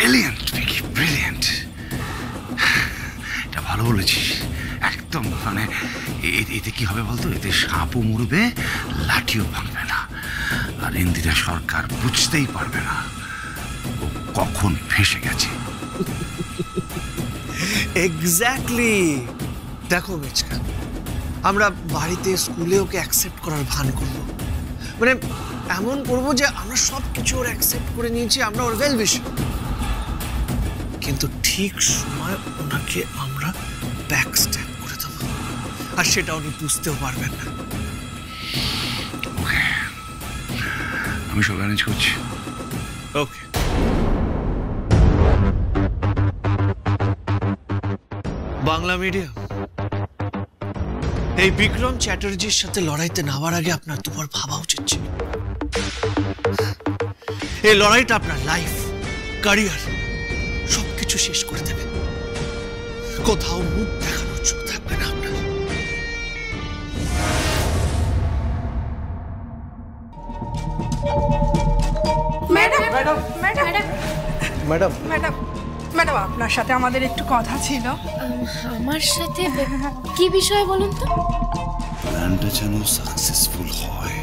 Brilliant Vicky, brilliant. এটা ভালো বলেছিস একদম। মানে এতে কি হবে বলতো, এতে সাপও মরবে, লাঠিও ভাঙবে না, আর ইন্দিরা সরকার বুঝতেই পারবে না ও কখন ফেঁসে গেছে। এক্স্যাক্টলি। দেখো মেচকান, আমরা বাড়িতে স্কুলে ওকে অ্যাকসেপ্ট করার ভান করবো, মানে এমন করবো যে আমরা সব কিছু ওর অ্যাকসেপ্ট করে নিয়েছি, আমরা ওর ওয়েল উইশার। কিন্তু ঠিক সময় ওনাকে আমরা ব্যাক স্ট্যাপ করে দেবো, আর সেটা উনি বুঝতেও পারবেন না। ওকে, আমি সব ম্যানেজ করছি। ওকে। বাংলা মিডিয়াম, এই বিক্রম চ্যাটার্জির সাথে লড়াইতে নামার আগে আপনার দুবার ভাবা উচিত ছিল। এই লড়াইটা আপনার লাইফ, ক্যারিয়ার সবকিছু শেষ করে দেবে। কোথাও মুখ দেখানোর চোখ থাকবে না আপনার। Madam madam madam madam madam madam আপনার সাথে আমাদের একটু কথা ছিল। আমার সাথে কি বিষয় বলুন তো? প্ল্যানটা যেন সাকসেসফুল হয়,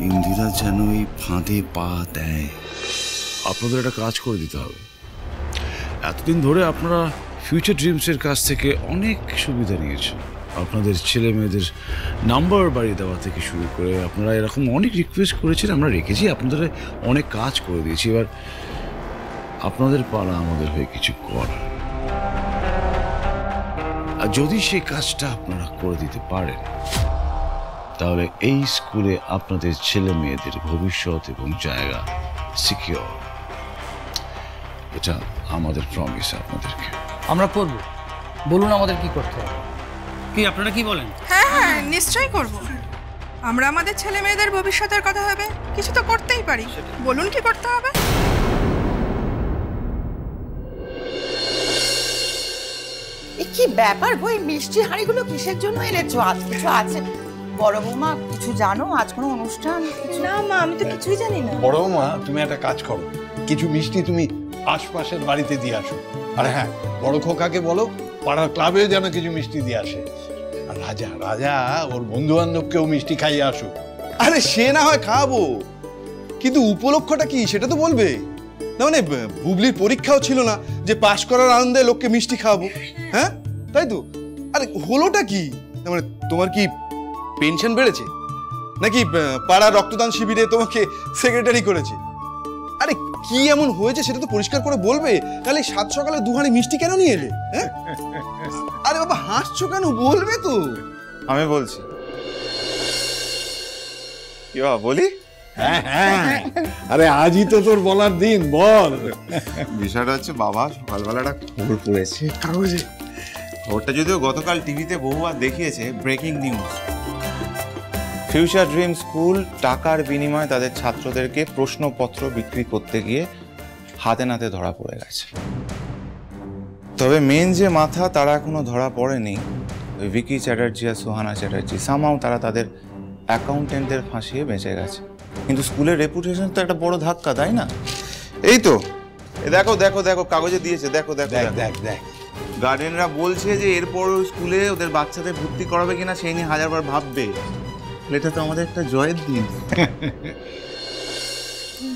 ইন্দিরা যেন এই ফাঁদে পা দেয়। আপনাদের একটা কাজ করে দিতে হবে। এতদিন ধরে আপনারা ফিউচার ড্রিমসের কাছ থেকে অনেক সুবিধা নিয়েছেন। আপনাদের ছেলে মেয়েদের নাম্বার বাড়িয়ে দেওয়া থেকে শুরু করে আপনারা এরকম অনেক রিকোয়েস্ট করেছেন, আমরা রেখেছি, আপনাদের অনেক কাজ করে দিয়েছি। এবার আপনাদের পালা আমাদের হয়ে কিছু করার। আর যদি সেই কাজটা আপনারা করে দিতে পারেন, তাহলে এই স্কুলে আপনাদের ছেলে মেয়েদের ভবিষ্যৎ এবং জায়গা সিকিউর। এটা আমাদের প্রমিস আপনাদেরকে। আমরা করব, বলুন আমাদের কি করতে হবে। কি আপনারা কি বলেন? হ্যাঁ হ্যাঁ, নিশ্চয়ই করব। আমরা আমাদের ছেলে মেয়েদের ভবিষ্যতের কথা হবে কিছু তো করতেই পারি। বলুন কি করতে হবে। কি ব্যাপার গো, এই মিষ্টি হাঁড়িগুলো কিসের জন্য এনেছো? আজ কিছু আছে? বড় বৌমা কিছু জানো? আজ কোনো অনুষ্ঠান? না মা, আমি তো কিছুই জানি না। বড় বৌমা, তুমি একটা কাজ করো, কিছু মিষ্টি তুমি আশপাশের বাড়িতে দিয়ে আসো। আর হ্যাঁ, বড় খোকাকে বলো পাড়ার ক্লাবেও যেন কিছু মিষ্টি দিয়ে আসে। আর রাজা রাজা ওর বন্ধু বান্ধবকেও মিষ্টি খাইয়ে আসো। আরে সে না হয় খাওয়াবো, কিন্তু উপলক্ষটা কি সেটা তো বলবে না। মানে বুবলির পরীক্ষাও ছিল না যে পাশ করার আনন্দে লোককে মিষ্টি খাওয়াবো, হ্যাঁ তাই তো? আরে হলোটা কি? মানে তোমার কি পেনশন বেড়েছে নাকি পাড়া রক্তদান শিবিরে তোমাকে সেক্রেটারি করেছে? আরে কি এমন হয়েছে সেটা তো পরিষ্কার করে বলবে, তাহলে সাত সকালে দুহাড়ি মিষ্টি কেন নিয়ে এলে? হ্যাঁ আরে বাবা হাসছো কেন, বলবে তো। আমি বলছি। কি বাবা বলি? হ্যাঁ হ্যাঁ, আরে আজই তো তোর বলার দিন, বল। বিষয়টা হচ্ছে বাবা সকালবেলা একটা খবর পড়েছে কাগজে। খবরটা যদিও গতকাল টিভিতে বহুবার দেখিয়েছে, breaking news. Future dream school টাকার বিনিময়ে তাদের ছাত্রদেরকে প্রশ্নপত্র বিক্রি করতে গিয়ে হাতে নাতে ধরা পড়ে গেছে। তবে মেন যে মাথা তারা এখনো ধরা পড়েনি, ওই ভিকি চ্যাটার্জি আর সুহানা চ্যাটার্জি। সামহাও তারা তাদের অ্যাকাউন্টেন্টদের ফাঁসিয়ে বেঁচে গেছে। কিন্তু স্কুলের রেপুটেশন তো একটা বড় ধাক্কা, তাই না? এই তো দেখো দেখো দেখো কাগজে দিয়েছে, দেখো দেখো দেখ দেখ, গার্ডেনরা বলছে যে এরপর স্কুলে ওদের বাচ্চাদের ভর্তি করাবে কিনা সেই নিয়ে হাজারবার ভাববে। এটা তো আমাদের একটা জয়ের দিন।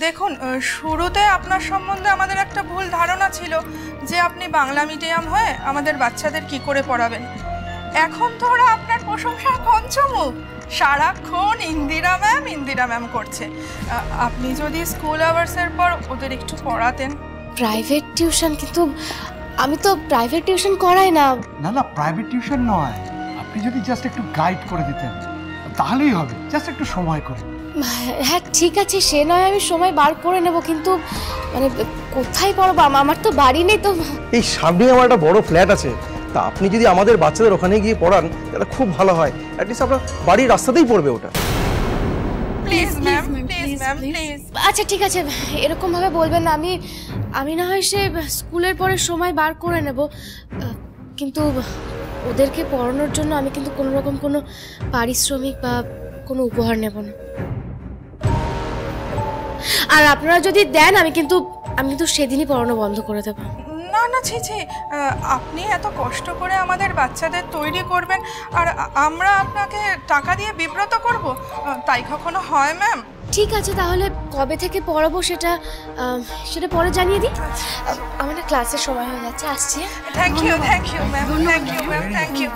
দেখুন, শুরুতে আপনার সম্বন্ধে আমাদের একটা ভুল ধারণা ছিল যে আপনি বাংলা মিডিয়াম হয়ে আমাদের বাচ্চাদের কি করে পড়াবেন। এখন তো ওরা আপনার প্রশংসার পঞ্চমুখ, সারাক্ষণ ইন্দিরা ম্যাম করছে। আপনি যদি স্কুল আওয়ার্সের পর ওদের একটু পড়াতেন। Private tuition? কিন্তু আমি তো প্রাইভেট টিউশন করাই না। না না, প্রাইভেট টিউশন নয়, আপনি যদি জাস্ট একটু গাইড করে দিতেন তাহলেই হবে, জাস্ট একটু সময় করে। হ্যাঁ ঠিক আছে, সে নয় আমি সময় বার করে নেব, কিন্তু মানে কোথায় পড়াবো? আমার তো বাড়ি নেই। তো এই সামনে আমার একটা বড় ফ্ল্যাট আছে, তা আপনি যদি আমাদের বাচ্চাদের ওখানে গিয়ে পড়ান তাহলে খুব ভালো হয়। অ্যাটলিস্ট আপনার বাড়ির রাস্তাতেই পড়বে ওটা। Please ma'am, please ma'am, please. আচ্ছা ঠিক আছে, এরকম ভাবে বলবেন না। আমি না হয় সে স্কুলের পরে সময় বার করে নেব, কিন্তু ওদেরকে পড়ানোর জন্য আমি কিন্তু কোনো রকম কোনো পারিশ্রমিক বা কোনো উপহার নেব না। আর আপনারা যদি দেন আমি কিন্তু আমি তো সেদিনই পড়ানো বন্ধ করে দেবো। না না, ছি ছি, আপনি এত কষ্ট করে আমাদের বাচ্চাদের তৈরি করবেন আর আমরা আপনাকে টাকা দিয়ে বিব্রত করব, তাই কখনো হয় ম্যাম? ঠিক আছে, তাহলে কবে থেকে পড়াবো সেটা পরে জানিয়ে দিই। আমার না ক্লাসের সময় হয়ে যাচ্ছে, আসছি। Thank you ma'am, thank you ma'am, thank you.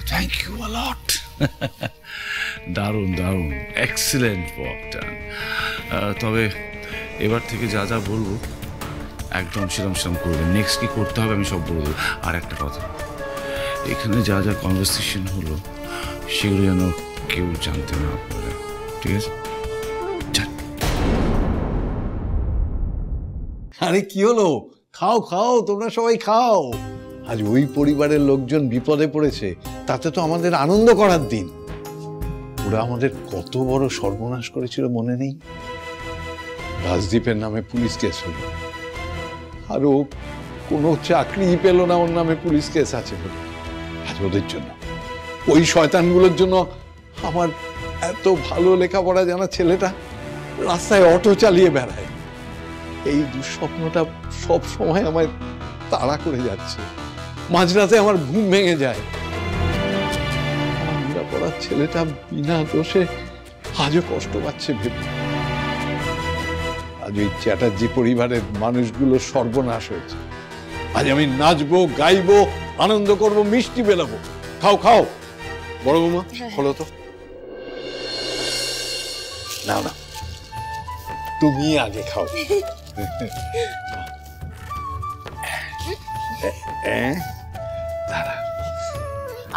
Thank you a lot. দারুণ দারুণ, এক্সিলেন্ট ওয়ার্ক ডান। তবে এবার থেকে যা যা বলবো একদম সেরম করবেন। নেক্সট কি করতে হবে আমি সব বলে দেবো। আর একটা কথা, এখানে যা যা কনভারসেশন হলো সেগুলো যেন কেউ জানতে না পারে, ঠিক আছে? আরে কি হলো, খাও খাও, তোমরা সবাই খাও। আজ ওই পরিবারের লোকজন বিপদে পড়েছে, তাতে তো আমাদের আনন্দ করার দিন। ওরা আমাদের কত বড় সর্বনাশ করেছিল মনে নেই? রাজদীপের নামে পুলিশ কেস হলো, আর ও কোনো চাকরি পেল না, ওর নামে পুলিশ কেস আছে বলে। আজ ওদের জন্য, ওই শয়তানগুলোর জন্য আমার এত ভালো লেখাপড়া জানা ছেলেটা রাস্তায় অটো চালিয়ে বেড়ায়। এই দুঃস্বপ্নটা সব সময় আমায় তাড়া করে যাচ্ছে। মাঝরাতে আমার ঘুম ভেঙে যায়। লেখাপড়ার ছেলেটা বিনা দোষে আজও কষ্ট পাচ্ছে ভেবে। আজ ওই চ্যাটার্জি পরিবারের মানুষগুলো সর্বনাশ হয়েছে। আজ আমি নাচবো, গাইবো, আনন্দ করব, মিষ্টি বেলাবো। খাও খাও। বড় বৌমা হলো তো না না, তুমি আগে খাও।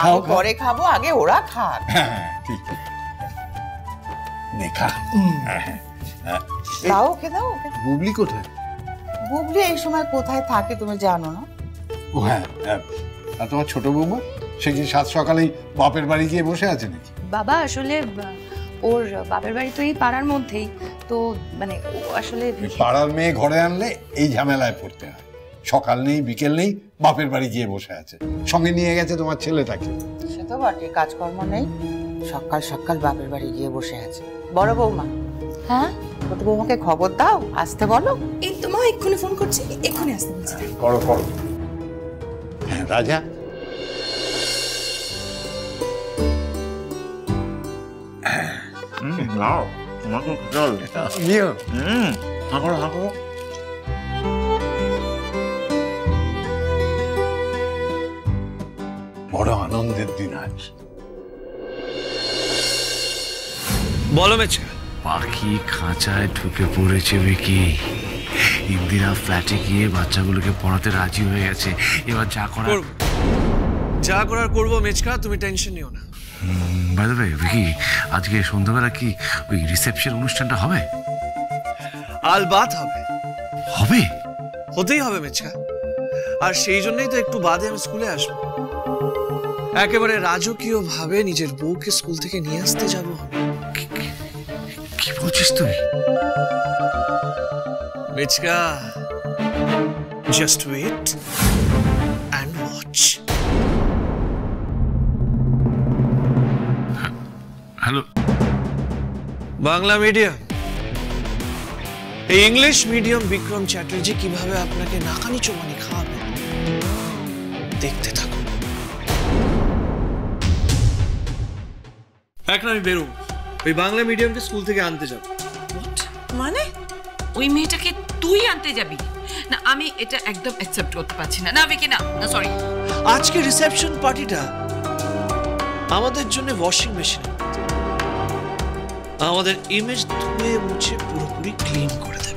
আমি পরে খাবো, আগে ওরা খাক। ঠিক দেখা। দাও ওকে, দাও ওকে। বুবলি কোথায়? বুবলি এই সময় কোথায় থাকে তুমি জানো না? ও হ্যাঁ, আর তোমার ছোট বৌমা সে কি সাত সকালেই বাপের বাড়ি গিয়ে বসে আছে নাকি? বাবা আসলে ওর বাপের বাড়ি তো এই পাড়ার মধ্যেই, তো মানে ও আসলে পাড়ার মেয়ে ঘরে আনলে এই ঝামেলায় পড়তে হয়। সকাল নেই বিকেল নেই, বাপের বাড়ি গিয়ে বসে আছে। সঙ্গে নিয়ে গেছে তোমার ছেলেটাকে। সে তো বটে, কাজকর্ম নেই, সকাল সকাল বাপের বাড়ি গিয়ে বসে আছে। বড় বৌমা, হ্যাঁ ছোট বৌমাকে খবর দাও, আসতে বলো। এই তো মা এক্ষুনি ফোন করছি, এক্ষুনি আসতে বলছি। করো করো। হ্যাঁ রাজা, নাও তোমাকে চল নিও। হাঁকড়ো হাঁকড়ো। বড় আনন্দের দিন আজ। বলো মেচা। পাখি খাঁচায় ঢুকে পড়েছে বিকি। ইন্দিরা ফ্ল্যাটে গিয়ে বাচ্চাগুলোকে পড়াতে রাজি হয়ে গেছে। এবার যা করার করবো মেচকা, তুমি টেনশন নিও না। বাই দ্য ওয়ে বিকি, আজকে সন্ধ্যাবেলা কি ওই রিসেপশন অনুষ্ঠানটা হবে? আলবাত হবে। হবে? হতেই হবে মেচকা। আর সেই জন্যই তো একটু বাদে আমি স্কুলে আসবো। একেবারে রাজকীয় ভাবে নিজের বউকে স্কুল থেকে নিয়ে আসতে যাবো। কি বলছিস তুই? মেচকা, just wait and watch. Hello, Bangla medium, এই ইংলিশ মিডিয়াম বিক্রম চ্যাটার্জি কিভাবে আপনাকে নাকানি চোবানি খাওয়াবে দেখতে থাকুন। এখন আমি বেরোবো, ওই বাংলা মিডিয়ামকে স্কুল থেকে আনতে যাব। মানে ওই মেয়েটাকে তুই আনতে যাবি? না আমি এটা একদম অ্যাকসেপ্ট করতে পারছি না। না বিকি, না না সরি। আজকে রিসেপশন পার্টিটা আমাদের জন্য ওয়াশিং মেশিন, আমাদের ইমেজ ধুয়ে মুছে পুরোপুরি ক্লিন করে দেয়।